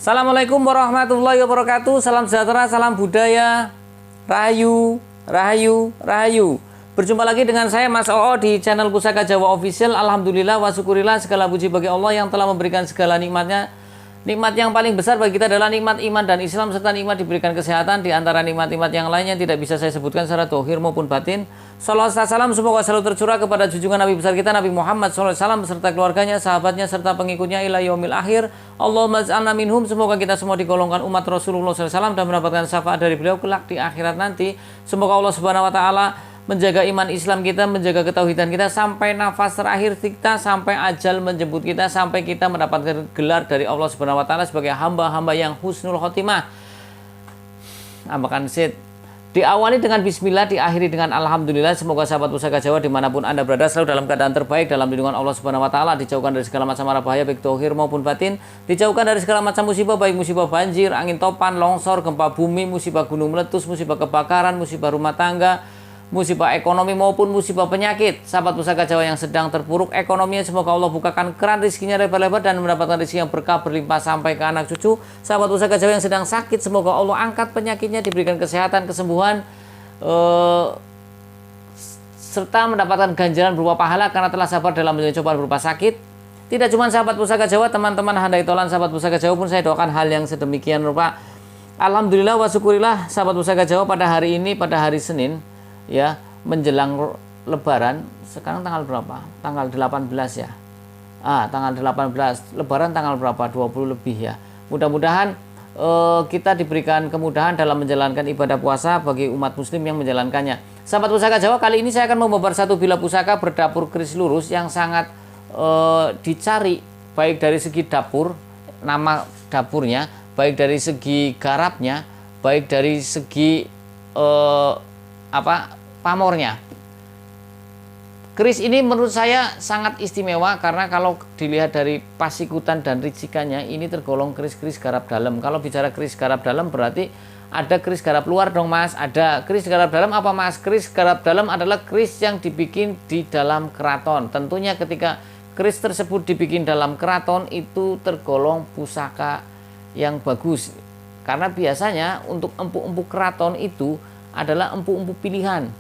Assalamualaikum warahmatullahi wabarakatuh. Salam sejahtera, salam budaya. Rahayu, rahayu, rahayu. Berjumpa lagi dengan saya Mas Oo di channel Pusaka Jawa Official. Alhamdulillah wa syukurillah, segala puji bagi Allah yang telah memberikan segala nikmatnya. Nikmat yang paling besar bagi kita adalah nikmat iman dan Islam, serta nikmat diberikan kesehatan. Di antara nikmat-nikmat yang lainnya tidak bisa saya sebutkan secara dohir maupun batin. Salawat salam semoga selalu tercurah kepada junjungan Nabi besar kita Nabi Muhammad SAW beserta keluarganya, sahabatnya, serta pengikutnya ila yaumil akhir. Allahumma ij'alna minhum. Semoga kita semua digolongkan umat Rasulullah SAW dan mendapatkan syafaat dari beliau kelak di akhirat nanti. Semoga Allah Subhanahu wa Ta'ala menjaga iman Islam kita, menjaga ketauhidan kita sampai nafas terakhir kita, sampai ajal menjemput kita, sampai kita mendapatkan gelar dari Allah Subhanahu wa Ta'ala sebagai hamba-hamba yang husnul khotimah. Ambakan Sid. Diawali dengan bismillah, diakhiri dengan alhamdulillah. Semoga sahabat Pusaka Jawa dimanapun Anda berada selalu dalam keadaan terbaik, dalam lindungan Allah Subhanahu wa Ta'ala, dijauhkan dari segala macam mara bahaya baik dohir maupun batin, dijauhkan dari segala macam musibah baik musibah banjir, angin topan, longsor, gempa bumi, musibah gunung meletus, musibah kebakaran, musibah rumah tangga, musibah ekonomi maupun musibah penyakit. Sahabat Pusaka Jawa yang sedang terpuruk ekonominya, semoga Allah bukakan keran rezekinya lebar-lebar dan mendapatkan rezeki yang berkah berlimpah sampai ke anak cucu. Sahabat Pusaka Jawa yang sedang sakit, semoga Allah angkat penyakitnya, diberikan kesehatan, kesembuhan, serta mendapatkan ganjaran berupa pahala karena telah sabar dalam menjalani cobaan berupa sakit. Tidak cuma sahabat Pusaka Jawa, teman-teman handai tolan sahabat Pusaka Jawa pun saya doakan hal yang sedemikian rupa. Alhamdulillah wa syukurillah, sahabat Pusaka Jawa, pada hari ini, pada hari Senin, ya, menjelang Lebaran. Sekarang tanggal berapa? Tanggal 18 ya. Tanggal 18. Lebaran tanggal berapa? 20 lebih ya. Mudah-mudahan kita diberikan kemudahan dalam menjalankan ibadah puasa bagi umat muslim yang menjalankannya. Sahabat Pusaka Jawa, kali ini saya akan membabar satu bilah pusaka berdapur keris lurus yang sangat dicari, baik dari segi dapur, nama dapurnya, baik dari segi garapnya, baik dari segi pamornya. Keris ini menurut saya sangat istimewa karena kalau dilihat dari pasikutan dan ricikannya, ini tergolong keris-keris garap dalam. Kalau bicara keris garap dalam berarti ada keris garap luar dong Mas. Ada keris garap dalam apa Mas? Keris garap dalam adalah keris yang dibikin di dalam keraton. Tentunya ketika keris tersebut dibikin dalam keraton itu tergolong pusaka yang bagus. Karena biasanya untuk empu-empu keraton itu adalah empu-empu pilihan.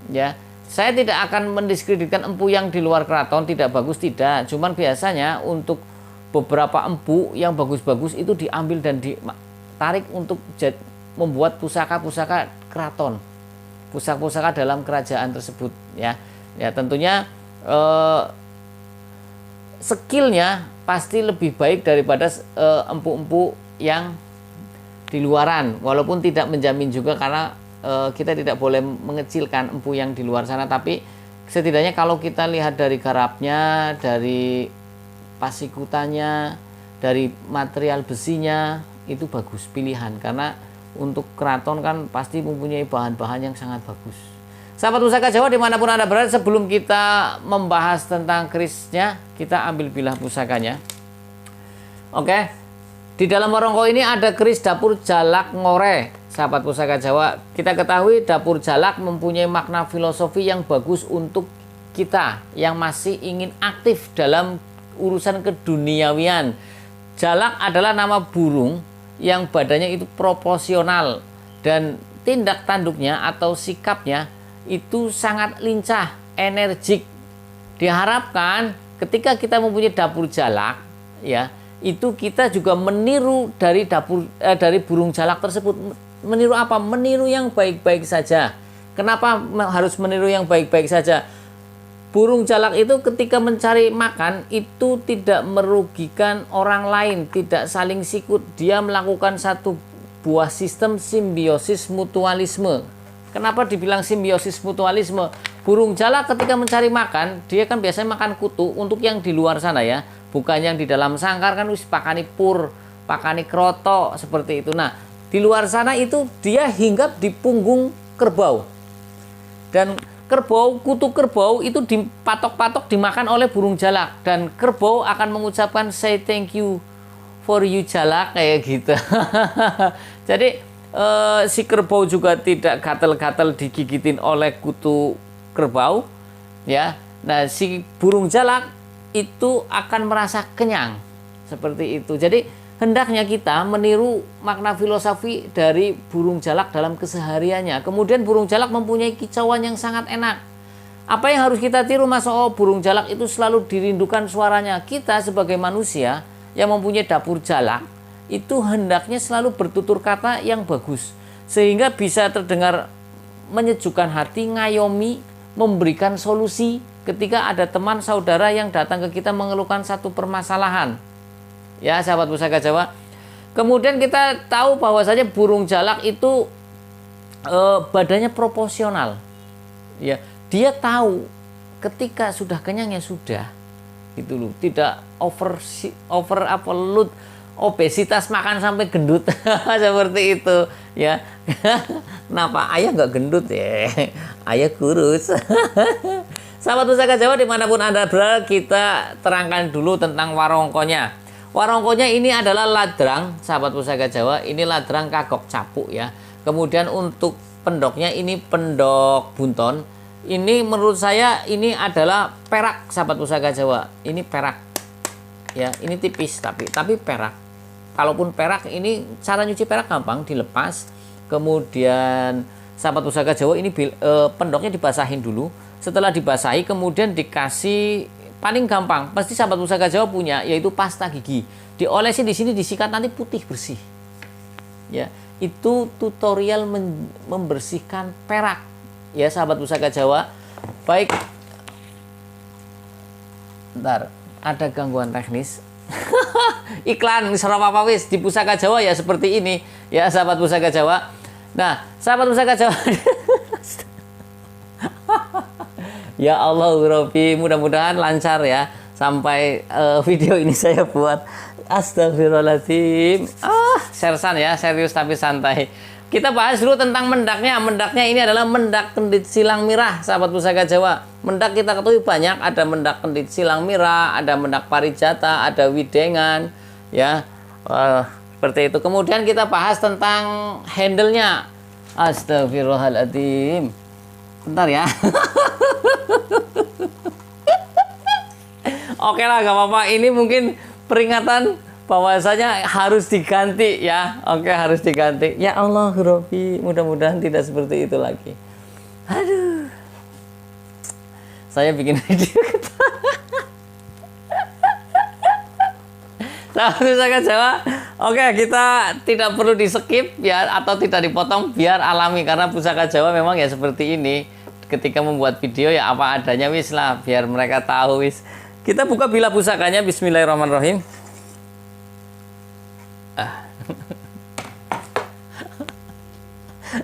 Ya, saya tidak akan mendiskreditkan empu yang di luar keraton tidak bagus, tidak. Cuman biasanya untuk beberapa empu yang bagus-bagus itu diambil dan ditarik untuk membuat pusaka-pusaka keraton, pusaka-pusaka dalam kerajaan tersebut. Ya, tentunya skillnya pasti lebih baik daripada empu-empu yang di luaran, walaupun tidak menjamin juga karena kita tidak boleh mengecilkan empu yang di luar sana, tapi setidaknya kalau kita lihat dari garapnya, dari pasikutannya, dari material besinya, itu bagus pilihan karena untuk keraton kan pasti mempunyai bahan-bahan yang sangat bagus. Sahabat Pusaka Jawa dimanapun Anda berada, sebelum kita membahas tentang kerisnya, kita ambil bilah pusakanya. Oke, di dalam warongko ini ada keris dapur jalak ngore. Sahabat Pusaka Jawa, kita ketahui dapur jalak mempunyai makna filosofi yang bagus untuk kita yang masih ingin aktif dalam urusan keduniawian. Jalak adalah nama burung yang badannya itu proporsional dan tindak tanduknya atau sikapnya itu sangat lincah, energik. Diharapkan ketika kita mempunyai dapur jalak, ya, itu kita juga meniru dari dari burung jalak tersebut. Meniru apa? Meniru yang baik-baik saja. Kenapa harus meniru yang baik-baik saja? Burung jalak itu ketika mencari makan itu tidak merugikan orang lain, tidak saling sikut. Dia melakukan satu buah sistem simbiosis mutualisme. Kenapa dibilang simbiosis mutualisme? Burung jalak ketika mencari makan, dia kan biasanya makan kutu untuk yang di luar sana ya. Bukan yang di dalam sangkar kan wis pakani pur, pakani kroto seperti itu. Nah, di luar sana itu dia hinggap di punggung kerbau. Dan kerbau, kutu kerbau itu dipatok-patok dimakan oleh burung jalak. Dan kerbau akan mengucapkan say thank you for you jalak kayak gitu. Jadi si kerbau juga tidak gatel-gatel digigitin oleh kutu kerbau. Ya, nah si burung jalak itu akan merasa kenyang seperti itu. Jadi hendaknya kita meniru makna filosofi dari burung jalak dalam kesehariannya. Kemudian burung jalak mempunyai kicauan yang sangat enak. Apa yang harus kita tiru, Mas? Oh, burung jalak itu selalu dirindukan suaranya. Kita sebagai manusia yang mempunyai dapur jalak itu hendaknya selalu bertutur kata yang bagus, sehingga bisa terdengar menyejukkan hati, ngayomi, memberikan solusi ketika ada teman saudara yang datang ke kita mengeluhkan satu permasalahan. Ya, sahabat Pusaka Jawa. Kemudian kita tahu bahwasanya burung jalak itu badannya proporsional. Ya, dia tahu ketika sudah kenyang ya sudah. Gitu loh. Tidak overload, obesitas, makan sampai gendut. Seperti itu, ya. Kenapa ayah nggak gendut ya? Ayah kurus. Sahabat Pusaka Jawa dimanapun Anda berada, kita terangkan dulu tentang warongkonya. Warongkonya ini adalah ladrang, sahabat Pusaka Jawa. Ini ladrang kagok capuk ya. Kemudian untuk pendoknya ini pendok bunton. Ini menurut saya ini adalah perak, sahabat Pusaka Jawa. Ini perak. Ya, ini tipis tapi perak. Kalaupun perak, ini cara nyuci perak gampang, dilepas. Kemudian sahabat Pusaka Jawa ini pendoknya dibasahin dulu. Setelah dibasahi kemudian dikasih, paling gampang pasti sahabat Pusaka Jawa punya, yaitu pasta gigi. Diolesin di sini, disikat, nanti putih bersih. Ya, itu tutorial membersihkan perak. Ya, sahabat Pusaka Jawa. Baik. Bentar, ada gangguan teknis. Iklan apa wis di Pusaka Jawa ya seperti ini. Ya, sahabat Pusaka Jawa. Nah, sahabat Pusaka Jawa. Ya Allah Rabbi, mudah-mudahan lancar ya sampai video ini saya buat. Astagfirullahaladzim. Sersan ya, serius tapi santai. Kita bahas dulu tentang mendaknya. Mendaknya ini adalah mendak kendit silang mirah, sahabat Pusaka Jawa. Mendak kita ketahui banyak, ada mendak kendit silang mirah, ada mendak parijata, ada widengan, ya. Seperti itu. Kemudian kita bahas tentang handle-nya. Astagfirullahaladzim. Bentar ya. Oke lah, gak apa-apa. Ini mungkin peringatan bahwasanya harus diganti ya. Oke, harus diganti. Ya Allah Rabbi, mudah-mudahan tidak seperti itu lagi. Aduh. Saya bikin video Sahabat Pusaka Jawa. Oke, kita tidak perlu di skip ya, atau tidak dipotong, biar alami, karena Pusaka Jawa memang ya seperti ini. Ketika membuat video ya apa adanya wis lah, biar mereka tahu wis. Kita buka bila pusakanya. Bismillahirrahmanirrahim.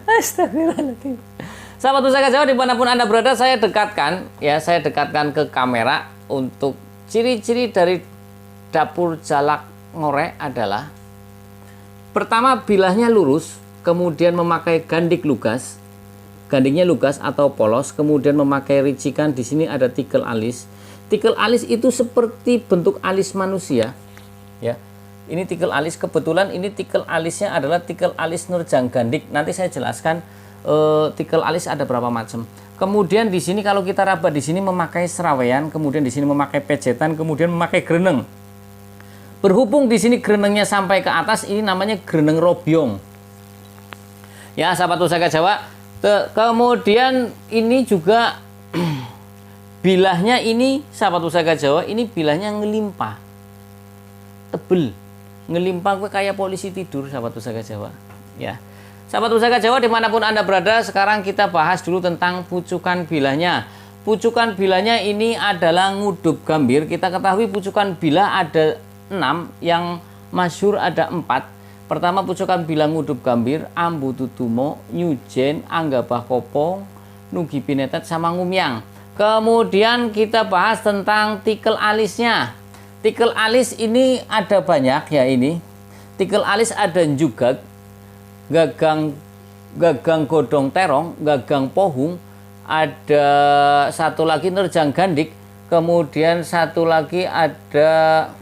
Astagfirullahaladzim. Sahabat Pusaka Jawa dimanapun Anda berada, saya dekatkan ke kamera untuk ciri-ciri dari dapur jalak ngorek adalah: pertama, bilahnya lurus, kemudian memakai gandik lugas, gandingnya lugas atau polos, kemudian memakai ricikan. Di sini ada tikel alis. Tikel alis itu seperti bentuk alis manusia, ya. Ini tikel alis, kebetulan ini tikel alisnya adalah tikel alis Nurjang Gandik. Nanti saya jelaskan tikel alis ada berapa macam. Kemudian di sini kalau kita raba, di sini memakai serawean, kemudian di sini memakai pejetan, kemudian memakai greneng. Berhubung di sini grenengnya sampai ke atas, ini namanya greneng robyong. Ya, sahabat Pusaka Jawa. Kemudian ini juga bilahnya ini, sahabat Pusaka Jawa, ini bilahnya ngelimpah, tebel, ngelimpah kayak polisi tidur, sahabat Pusaka Jawa. Ya, sahabat Pusaka Jawa dimanapun Anda berada, sekarang kita bahas dulu tentang pucukan bilahnya. Pucukan bilahnya ini adalah ngudup gambir. Kita ketahui pucukan bilah ada 6, yang masyhur ada 4. Pertama, pucukan bilah ngudup gambir, ambu tutumo, nyujen, anggabah kopong, nugi pinetet, sama ngumyang. Kemudian kita bahas tentang tikel alisnya. Tikel alis ini ada banyak ya ini. Tikel alis ada juga gagang godong terong, gagang pohung, ada satu lagi Nurjang Gandik, kemudian satu lagi ada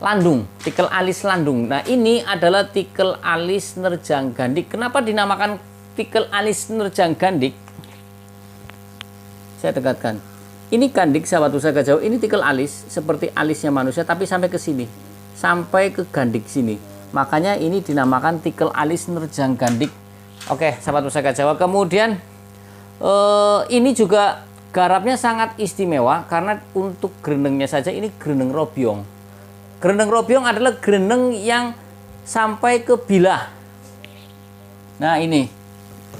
landung, tikel alis landung. Nah, ini adalah tikel alis Nurjang Gandik. Kenapa dinamakan tikel alis Nurjang Gandik? Saya dekatkan. Ini gandik sahabat pusaka Jawa, ini tikel alis seperti alisnya manusia tapi sampai ke sini, sampai ke gandik sini. Makanya ini dinamakan tikel alis nerjang gandik. Oke, sahabat pusaka Jawa. Kemudian ini juga garapnya sangat istimewa karena untuk gerenengnya saja ini gereneng robyong. Gereneng robyong adalah gereneng yang sampai ke bilah. Nah ini,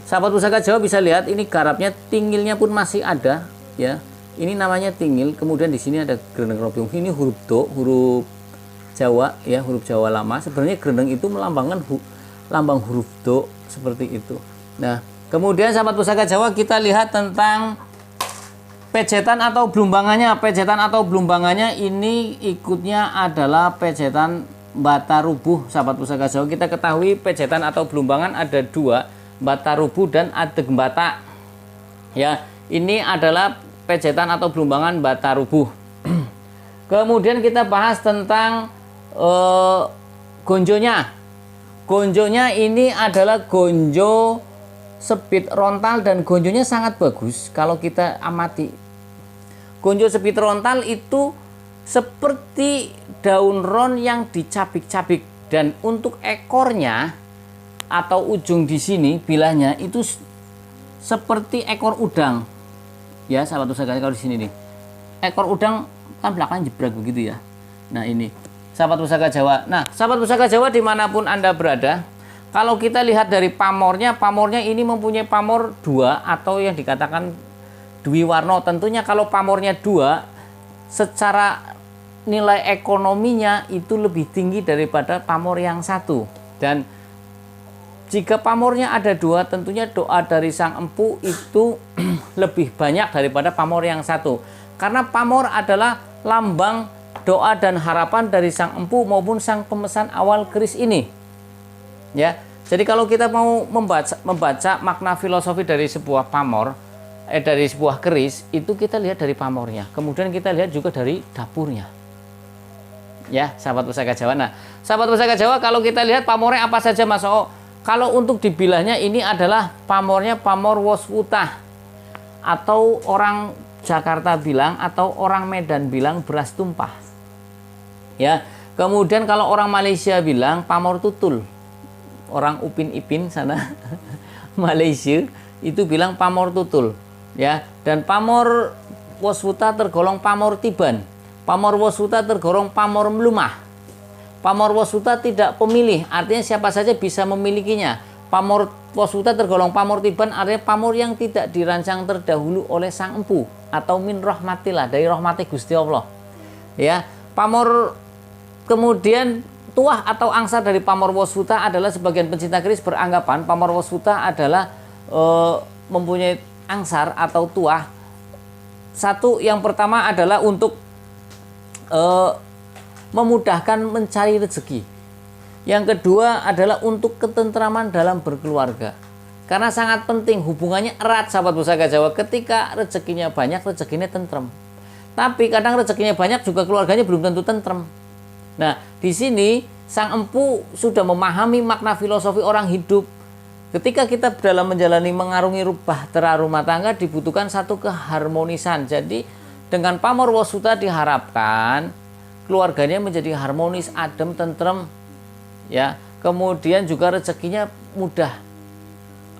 sahabat pusaka Jawa bisa lihat ini garapnya, tingilnya pun masih ada ya. Ini namanya tingil. Kemudian di sini ada gereneng robyong. Ini huruf do, huruf Jawa ya, huruf Jawa lama. Sebenarnya gereneng itu melambangkan lambang huruf do seperti itu. Nah, kemudian sahabat pusaka Jawa kita lihat tentang pejetan atau blumbangannya. Pejetan atau blumbangannya ini ikutnya adalah pejetan bata rubuh sahabat pusaka Jawa. Kita ketahui pejetan atau blumbangan ada dua, bata rubuh dan adeg bata. Ya, ini adalah pejetan atau blumbangan bata rubuh. Kemudian kita bahas tentang gonjonya. Gonjonya ini adalah gonjo sepit rontal dan gonjonya sangat bagus kalau kita amati. Gonjo sepit rontal itu seperti daun ron yang dicabik-cabik, dan untuk ekornya atau ujung di sini bilahnya itu seperti ekor udang. Ya, sahabat pusaka kalau di sini nih. Ekor udang kan belakang jebrag begitu ya. Nah, ini sahabat pusaka Jawa. Nah, sahabat pusaka Jawa dimanapun Anda berada, kalau kita lihat dari pamornya, pamornya ini mempunyai pamor dua atau yang dikatakan dwi warna. Tentunya kalau pamornya dua, secara nilai ekonominya itu lebih tinggi daripada pamor yang satu. Dan jika pamornya ada dua, tentunya doa dari sang empu itu lebih banyak daripada pamor yang satu. Karena pamor adalah lambang doa dan harapan dari sang empu maupun sang pemesan awal keris ini. Ya, jadi kalau kita mau membaca makna filosofi dari sebuah pamor, dari sebuah keris, itu kita lihat dari pamornya. Kemudian kita lihat juga dari dapurnya. Ya, sahabat pusaka Jawa. Nah, sahabat pusaka Jawa, kalau kita lihat pamornya apa saja Mas Oo. Kalau untuk dibilahnya ini adalah pamornya pamor Woswuta, atau orang Jakarta bilang atau orang Medan bilang beras tumpah. Ya, kemudian kalau orang Malaysia bilang pamor tutul. Orang Upin Ipin sana Malaysia itu bilang pamor tutul. Ya, dan pamor Woswuta tergolong pamor tiban. Pamor Woswuta tergolong pamor melumah. Pamor Woswuta tidak pemilih, artinya siapa saja bisa memilikinya. Pamor Woswuta tergolong pamor tiban, artinya pamor yang tidak dirancang terdahulu oleh sang empu atau min rahmatillah, dari rahmati Gusti Allah. Ya, pamor kemudian tuah atau angsa dari pamor Woswuta adalah sebagian pencinta keris beranggapan pamor Woswuta adalah mempunyai angsar atau tuah. Satu, yang pertama adalah untuk memudahkan mencari rezeki. Yang kedua adalah untuk ketentraman dalam berkeluarga. Karena sangat penting, hubungannya erat sahabat pusaka Jawa. Ketika rezekinya banyak, rezekinya tentrem. Tapi kadang rezekinya banyak juga keluarganya belum tentu tentrem. Nah, di sini sang empu sudah memahami makna filosofi orang hidup. Ketika kita dalam menjalani mengarungi bahtera rumah tangga dibutuhkan satu keharmonisan. Jadi dengan pamor Woswuta diharapkan keluarganya menjadi harmonis, adem, tentrem, ya. Kemudian juga rezekinya mudah,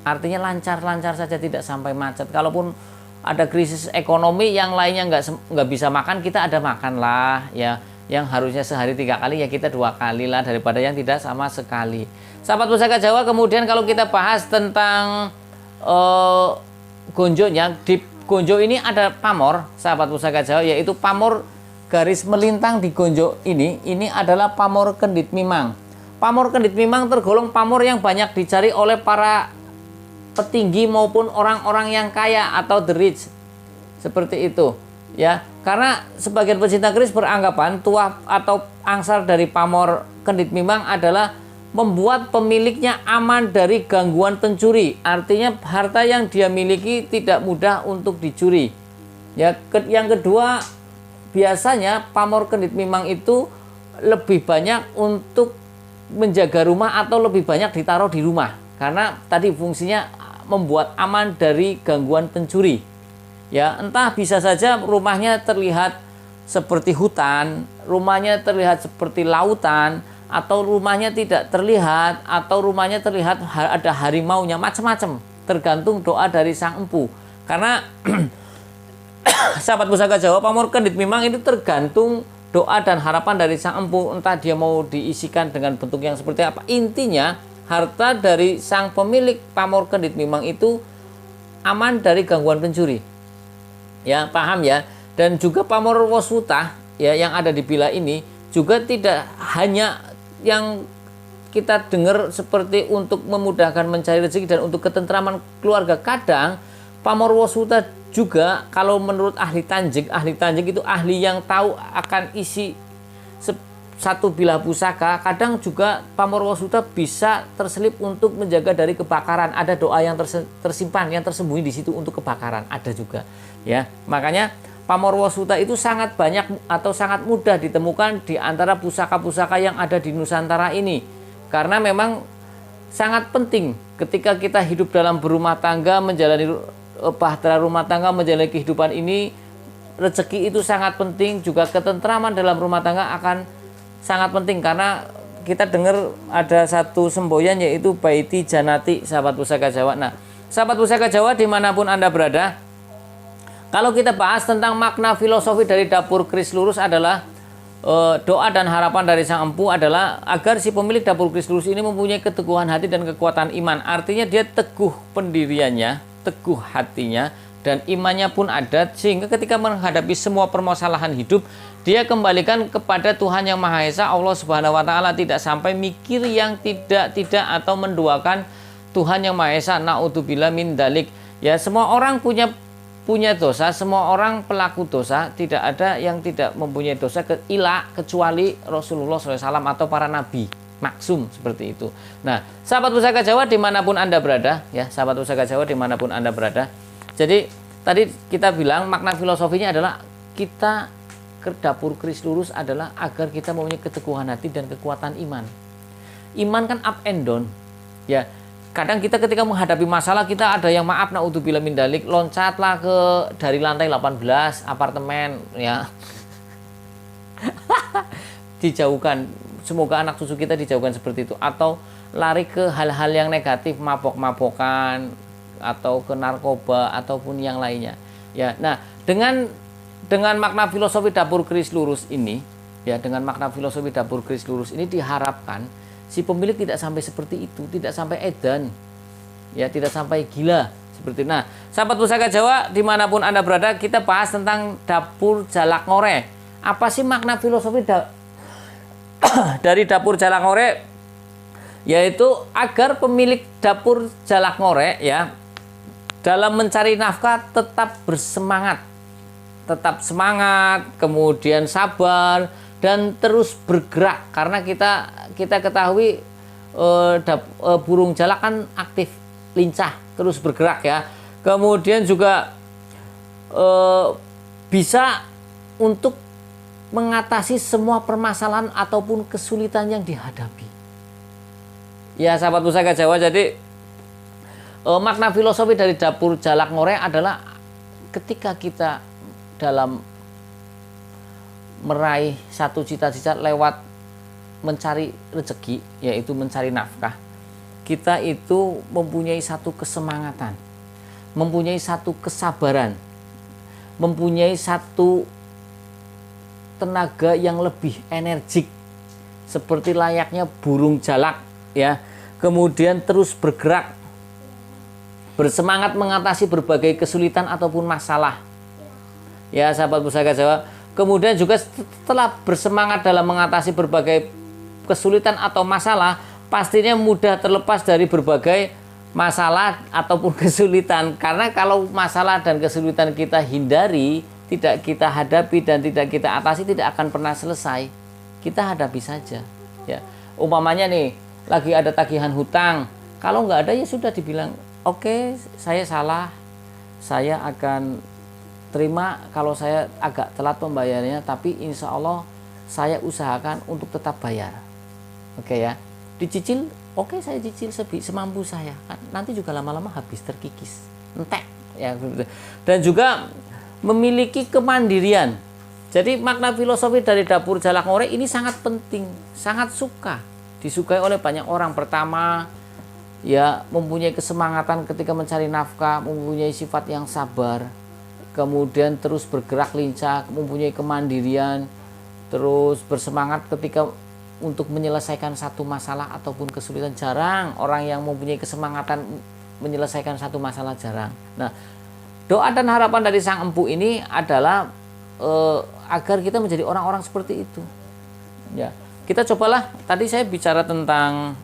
artinya lancar-lancar saja, tidak sampai macet. Kalaupun ada krisis ekonomi, yang lainnya nggak bisa makan, kita ada makan lah, ya. Yang harusnya sehari 3 kali, ya kita 2 kali lah, daripada yang tidak sama sekali. Sahabat pusaka Jawa, kemudian kalau kita bahas tentang gonjonya, di gonjo ini ada pamor, sahabat pusaka Jawa, yaitu pamor garis melintang di gonjo ini adalah pamor kendit mimang. Pamor kendit mimang tergolong pamor yang banyak dicari oleh para petinggi maupun orang-orang yang kaya atau the rich. Seperti itu, ya. Karena sebagian pecinta keris beranggapan tuah atau angsar dari pamor kendit mimang adalah membuat pemiliknya aman dari gangguan pencuri. Artinya harta yang dia miliki tidak mudah untuk dicuri. Ya, yang kedua, biasanya pamor kendit mimang itu lebih banyak untuk menjaga rumah atau lebih banyak ditaruh di rumah. Karena tadi fungsinya membuat aman dari gangguan pencuri. Ya, entah bisa saja rumahnya terlihat seperti hutan, rumahnya terlihat seperti lautan, atau rumahnya tidak terlihat, atau rumahnya terlihat ada harimaunya, macam-macam, tergantung doa dari sang empu. Karena sahabat pusaka Jawa, pamor kendit memang itu tergantung doa dan harapan dari sang empu, entah dia mau diisikan dengan bentuk yang seperti apa. Intinya harta dari sang pemilik pamor kendit memang itu aman dari gangguan pencuri. Ya, paham ya. Dan juga pamor wasutah ya yang ada di bila ini juga tidak hanya yang kita dengar seperti untuk memudahkan mencari rezeki dan untuk ketentraman keluarga. Kadang pamor wasutah juga kalau menurut ahli tanjik itu ahli yang tahu akan isi satu bilah pusaka. Kadang juga pamor wasutah bisa terselip untuk menjaga dari kebakaran. Ada doa yang tersimpan, yang tersembunyi di situ untuk kebakaran, ada juga. Ya, makanya pamor wasutah itu sangat banyak atau sangat mudah ditemukan di antara pusaka-pusaka yang ada di Nusantara ini. Karena memang sangat penting ketika kita hidup dalam berumah tangga, menjalani bahtera rumah tangga, menjalani kehidupan ini, rezeki itu sangat penting, juga ketentraman dalam rumah tangga akan sangat penting. Karena kita dengar ada satu semboyan yaitu Baiti Janati, sahabat pusaka Jawa. Nah, sahabat pusaka Jawa dimanapun Anda berada, kalau kita bahas tentang makna filosofi dari dapur keris lurus adalah doa dan harapan dari sang empu adalah agar si pemilik dapur keris lurus ini mempunyai keteguhan hati dan kekuatan iman. Artinya dia teguh pendiriannya, teguh hatinya, dan imannya pun ada, sehingga ketika menghadapi semua permasalahan hidup, dia kembalikan kepada Tuhan Yang Maha Esa, Allah Subhanahu wa Ta'ala, tidak sampai mikir yang tidak atau menduakan Tuhan Yang Maha Esa. Na'udzubillah min dalik. Ya, semua orang punya dosa, semua orang pelaku dosa, tidak ada yang tidak mempunyai dosa kecuali Rasulullah SAW atau para nabi maksum seperti itu. Nah, sahabat pusaka Jawa dimanapun Anda berada, ya, sahabat pusaka Jawa dimanapun Anda berada. Jadi tadi kita bilang makna filosofinya adalah kita ke dapur keris lurus adalah agar kita mempunyai keteguhan hati dan kekuatan iman. Iman kan up and down, ya. Kadang kita ketika menghadapi masalah, kita ada yang maaf, naudzubillah min dalik, loncatlah dari lantai 18 apartemen, ya. Dijauhkan, semoga anak cucu kita dijauhkan seperti itu. Atau lari ke hal-hal yang negatif, mabok-mabokan, atau ke narkoba, ataupun yang lainnya. Ya, nah, dengan makna filosofi dapur keris lurus ini, ya, dengan makna filosofi dapur keris lurus ini diharapkan si pemilik tidak sampai seperti itu, tidak sampai edan, ya, tidak sampai gila seperti itu. Nah, sahabat pusaka Jawa dimanapun Anda berada, kita bahas tentang dapur jalak ngore. Apa sih makna filosofi dari dapur jalak ngore? Yaitu agar pemilik dapur jalak ngore, ya, dalam mencari nafkah tetap bersemangat, tetap semangat, kemudian sabar, dan terus bergerak. Karena kita ketahui burung jalak kan aktif, lincah, terus bergerak, ya. Kemudian juga bisa untuk mengatasi semua permasalahan ataupun kesulitan yang dihadapi. Ya, sahabat pusaka Jawa, jadi makna filosofi dari dapur jalak ngore adalah ketika kita dalam meraih satu cita-cita lewat mencari rezeki, yaitu mencari nafkah, kita itu mempunyai satu kesemangatan, mempunyai satu kesabaran, mempunyai satu tenaga yang lebih energik, seperti layaknya burung jalak, ya. Kemudian terus bergerak, bersemangat mengatasi berbagai kesulitan ataupun masalah, ya, sahabat pusaka Jawa. Kemudian juga setelah bersemangat dalam mengatasi berbagai kesulitan atau masalah, pastinya mudah terlepas dari berbagai masalah ataupun kesulitan. Karena kalau masalah dan kesulitan kita hindari, tidak kita hadapi dan tidak kita atasi, tidak akan pernah selesai. Kita hadapi saja, ya. Umpamanya nih, lagi ada tagihan hutang, kalau nggak ada ya sudah dibilang, oke, saya salah, saya akan terima kalau saya agak telat pembayarannya, tapi insya Allah saya usahakan untuk tetap bayar. Oke, ya. Dicicil, oke, saya cicil semampu saya. Nanti juga lama-lama habis, terkikis, entek ya. Dan juga memiliki kemandirian. Jadi makna filosofi dari dapur Jalak Ngorek ini sangat penting, sangat disukai oleh banyak orang. Pertama, ya mempunyai kesemangatan ketika mencari nafkah, mempunyai sifat yang sabar, kemudian terus bergerak lincah, mempunyai kemandirian, terus bersemangat ketika untuk menyelesaikan satu masalah ataupun kesulitan. Jarang orang yang mempunyai kesemangatan menyelesaikan satu masalah, jarang. Nah, doa dan harapan dari Sang Empu ini adalah agar kita menjadi orang-orang seperti itu. Ya, kita cobalah. Tadi saya bicara tentang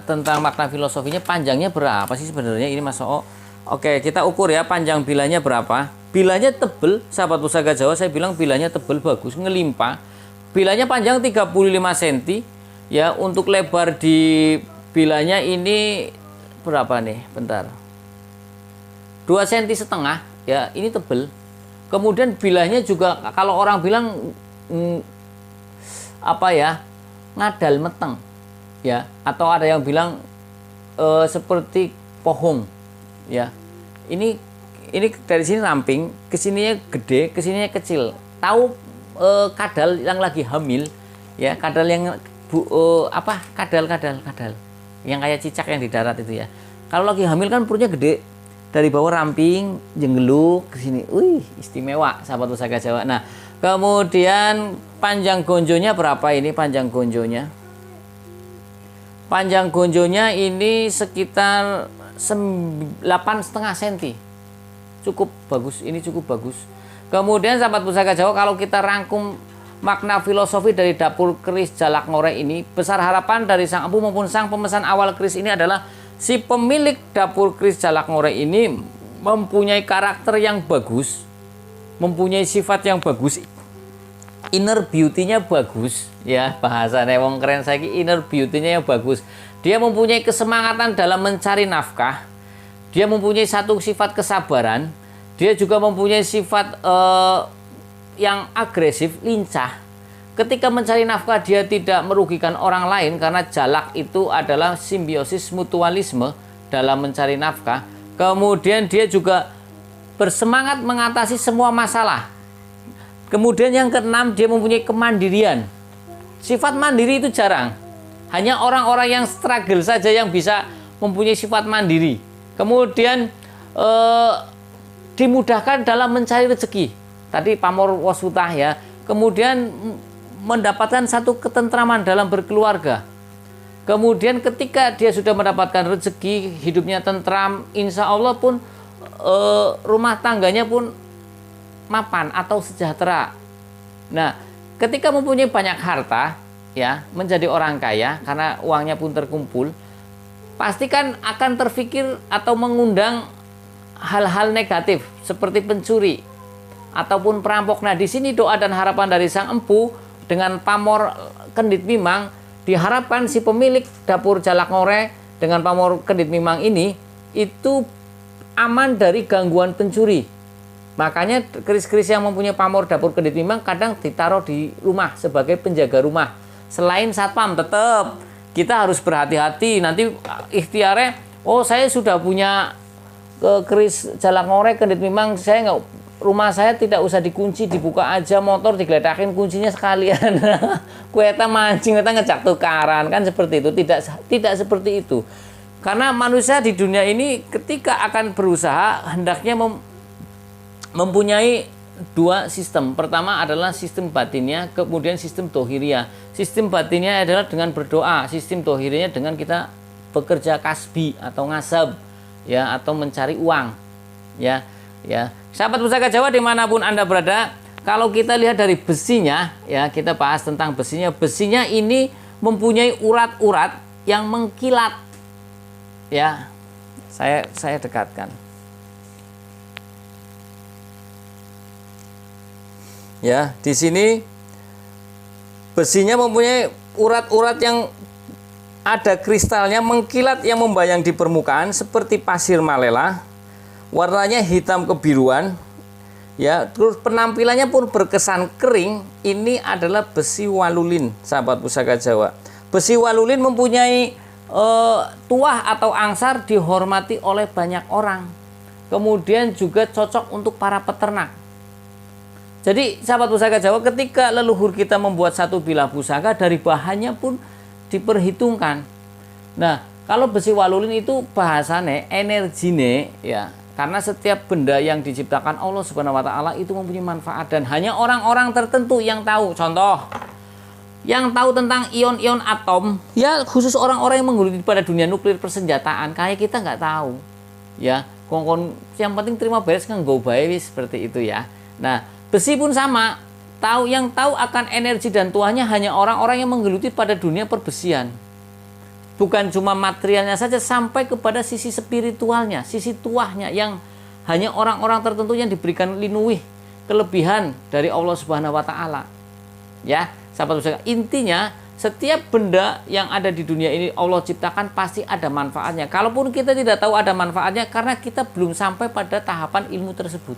tentang makna filosofinya. Panjangnya berapa sih sebenarnya ini Mas Oo? Oke, kita ukur ya panjang bilanya berapa. Bilanya tebel, sahabat Pusaka Jawa, saya bilang bilanya tebel, bagus, ngelimpah. Bilanya panjang 35 cm. Ya, untuk lebar di bilanya ini berapa nih? Bentar. 2,5 cm ya, ini tebel. Kemudian bilanya juga kalau orang bilang ngadal meteng ya, atau ada yang bilang seperti pohong ya. Ini dari sini ramping, kesininya gede, kesininya kecil. Tahu kadal yang lagi hamil ya, kadal yang kadal yang kayak cicak yang di darat itu ya. Kalau lagi hamil kan perutnya gede, dari bawah ramping, jenggeluk ke sini. Istimewa sahabat Pusaka Jawa. Nah, kemudian panjang gonjonya berapa ini panjang gonjonya? Panjang gonjonya ini sekitar 8,5 cm. Cukup bagus, ini cukup bagus. Kemudian sahabat Pusaka Jawa, kalau kita rangkum makna filosofi dari dapur keris Jalak Ngorek ini, besar harapan dari Sang Empu maupun sang pemesan awal keris ini adalah si pemilik dapur keris Jalak Ngorek ini mempunyai karakter yang bagus, mempunyai sifat yang bagus, inner beauty-nya bagus ya, bahasanya wong keren saiki, inner beauty-nya yang bagus. Dia mempunyai kesemangatan dalam mencari nafkah, dia mempunyai satu sifat kesabaran, dia juga mempunyai sifat yang agresif, lincah. Ketika mencari nafkah dia tidak merugikan orang lain, karena jalak itu adalah simbiosis mutualisme dalam mencari nafkah. Kemudian dia juga bersemangat mengatasi semua masalah. Kemudian yang keenam, dia mempunyai kemandirian. Sifat mandiri itu jarang. Hanya orang-orang yang struggle saja yang bisa mempunyai sifat mandiri. Kemudian dimudahkan dalam mencari rezeki. Tadi pamor wasutah ya. Kemudian mendapatkan satu ketentraman dalam berkeluarga. Kemudian ketika dia sudah mendapatkan rezeki, hidupnya tentram, insya Allah pun rumah tangganya pun mapan atau sejahtera. Nah, ketika mempunyai banyak harta, ya, menjadi orang kaya karena uangnya pun terkumpul, pasti kan akan terfikir atau mengundang hal-hal negatif seperti pencuri ataupun perampok. Nah, di sini doa dan harapan dari Sang Empu dengan pamor Kendit Mimang, diharapkan si pemilik dapur Jalak Ngorek dengan pamor Kendit Mimang ini itu aman dari gangguan pencuri. Makanya keris-keris yang mempunyai pamor dapur Kendit Mimang kadang ditaruh di rumah sebagai penjaga rumah. Selain satpam, tetap kita harus berhati-hati. Nanti ikhtiarnya, oh saya sudah punya keris Jalak Ngorek Kendit Mimang, rumah saya tidak usah dikunci, dibuka aja motor, digeletakin kuncinya sekalian. Kueta mancing, kita ngejak tukaran, kan seperti itu. Tidak seperti itu. Karena manusia di dunia ini ketika akan berusaha hendaknya mempunyai dua sistem. Pertama adalah sistem batinnya, kemudian sistem dohiriyah. Sistem batinnya adalah dengan berdoa, sistem dohiriyahnya dengan kita bekerja kasbi atau ngasab, ya, atau mencari uang, ya. Sahabat Pusaka Jawa dimanapun Anda berada, kalau kita lihat dari besinya, ya, kita bahas tentang besinya. Besinya ini mempunyai urat-urat yang mengkilat, ya. Saya dekatkan. Ya, di sini besinya mempunyai urat-urat yang ada kristalnya mengkilat yang membayang di permukaan seperti pasir malela. Warnanya hitam kebiruan, ya. Terus penampilannya pun berkesan kering. Ini adalah besi walulin, sahabat Pusaka Jawa. Besi walulin mempunyai tuah atau angsar dihormati oleh banyak orang. Kemudian juga cocok untuk para peternak. Jadi sahabat pusaka Jawa, ketika leluhur kita membuat satu bilah pusaka, dari bahannya pun diperhitungkan. Nah, kalau besi walulin itu bahasane energine ya, karena setiap benda yang diciptakan Allah Subhanahu wa taala itu mempunyai manfaat dan hanya orang-orang tertentu yang tahu. Contoh, yang tahu tentang ion-ion atom, ya khusus orang-orang yang menggeluti pada dunia nuklir persenjataan, kayak kita nggak tahu. Ya, kongkon yang penting terima beres kan go bae seperti itu ya. Nah, besi pun sama, yang tahu akan energi dan tuahnya hanya orang-orang yang menggeluti pada dunia perbesian. Bukan cuma materialnya saja, sampai kepada sisi spiritualnya, sisi tuahnya yang hanya orang-orang tertentu yang diberikan linuwih, kelebihan dari Allah Subhanahu wa taala. Ya, sahabat pusaka, intinya setiap benda yang ada di dunia ini Allah ciptakan pasti ada manfaatnya. Kalaupun kita tidak tahu ada manfaatnya karena kita belum sampai pada tahapan ilmu tersebut.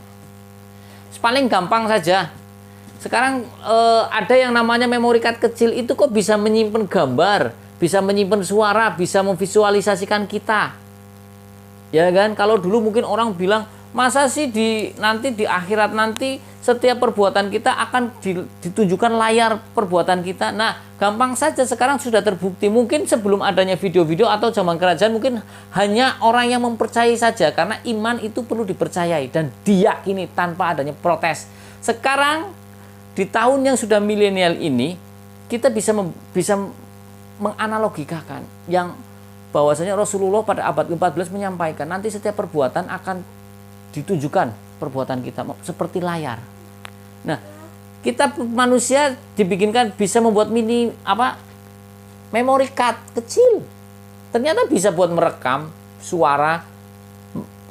Paling gampang saja. Sekarang ada yang namanya memory card kecil, itu kok bisa menyimpan gambar, bisa menyimpan suara, bisa memvisualisasikan kita. Ya kan? Kalau dulu mungkin orang bilang, masa sih nanti di akhirat nanti setiap perbuatan kita akan ditunjukkan layar perbuatan kita. Nah, gampang saja sekarang sudah terbukti. Mungkin sebelum adanya video-video atau zaman kerajaan mungkin hanya orang yang mempercayai saja, karena iman itu perlu dipercayai dan diyakini tanpa adanya protes. Sekarang di tahun yang sudah milenial ini kita bisa menganalogikakan yang bahwasanya Rasulullah pada abad ke-14 menyampaikan nanti setiap perbuatan akan ditunjukkan perbuatan kita seperti layar. Nah, kita manusia dibikinkan bisa membuat memory card kecil. Ternyata bisa buat merekam suara,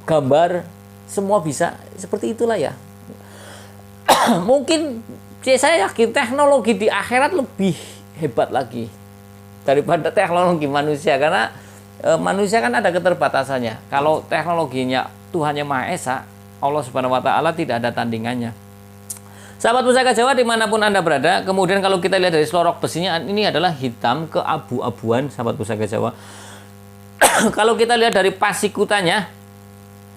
gambar, semua bisa. Seperti itulah ya. Mungkin saya yakin teknologi di akhirat lebih hebat lagi daripada teknologi manusia, karena manusia kan ada keterbatasannya. Kalau teknologinya Tuhan Yang Maha Esa, Allah Subhanahu wa taala tidak ada tandingannya. Sahabat pusaka Jawa dimanapun Anda berada, kemudian kalau kita lihat dari selorok besinya, ini adalah hitam keabu-abuan, sahabat pusaka Jawa. Kalau kita lihat dari pasikutanya,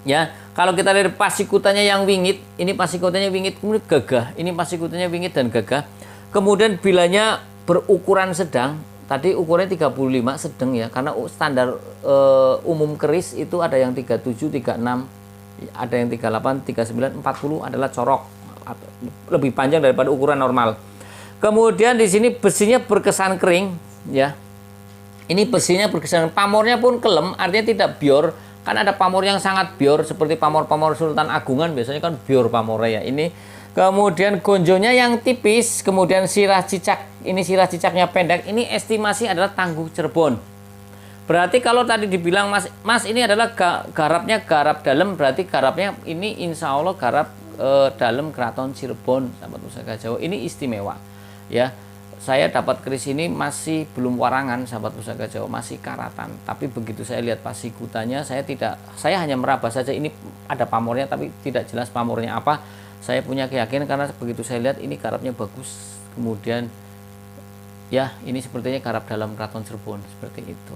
ya, kalau kita lihat pasikutanya yang wingit, ini pasikutanya wingit, kemudian gagah, ini pasikutanya wingit dan gagah. Kemudian bilanya berukuran sedang, tadi ukurannya 35 sedang ya, karena standar umum keris itu ada yang 37, 36, ada yang 38, 39, 40 adalah corok, lebih panjang daripada ukuran normal. Kemudian di sini besinya berkesan kering ya. Ini besinya berkesan, pamornya pun kelem, artinya tidak bior. Kan ada pamor yang sangat bior seperti pamor-pamor Sultan Agungan, biasanya kan bior pamornya ya. Ini kemudian gonjonya yang tipis, kemudian sirah cicak, ini sirah cicaknya pendek, ini estimasi adalah tangguh Cirebon. Berarti kalau tadi dibilang mas ini adalah garapnya garap dalam, berarti garapnya ini insya Allah garap dalam Keraton Cirebon, sahabat pusaka Jawa. Ini istimewa ya. Saya dapat keris ini masih belum warangan, sahabat pusaka Jawa, masih karatan. Tapi begitu saya lihat pasikutanya, saya hanya meraba saja, ini ada pamornya tapi tidak jelas pamornya apa. Saya punya keyakinan karena begitu saya lihat ini garapnya bagus. Kemudian ya, ini sepertinya garap dalam Keraton Cirebon, seperti itu.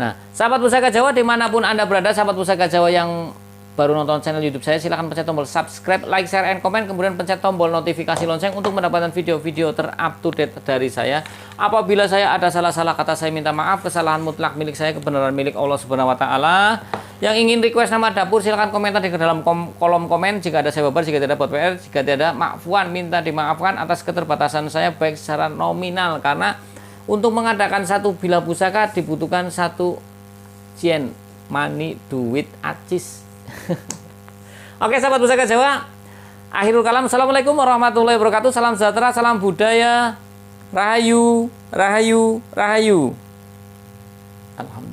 Nah, sahabat pusaka Jawa dimanapun Anda berada, sahabat pusaka Jawa yang baru nonton channel YouTube saya, silahkan pencet tombol subscribe, like, share, and comment, kemudian pencet tombol notifikasi lonceng untuk mendapatkan video-video terupdate dari saya. Apabila saya ada salah-salah kata, saya minta maaf. Kesalahan mutlak milik saya, kebenaran milik Allah Subhanahu wa taala. Yang ingin request nama dapur, silahkan komentar di dalam kolom komen. Jika ada saya babar, jika tidak buat PR, jika tidak maafwan, minta dimaafkan atas keterbatasan saya baik secara nominal, karena untuk mengadakan satu bilah pusaka dibutuhkan satu cien, money, duit, acis. Oke, sahabat pusaka Jawa, akhirul kalam. Assalamualaikum warahmatullahi wabarakatuh. Salam sejahtera, salam budaya, rahayu, rahayu, rahayu. Alhamdulillah.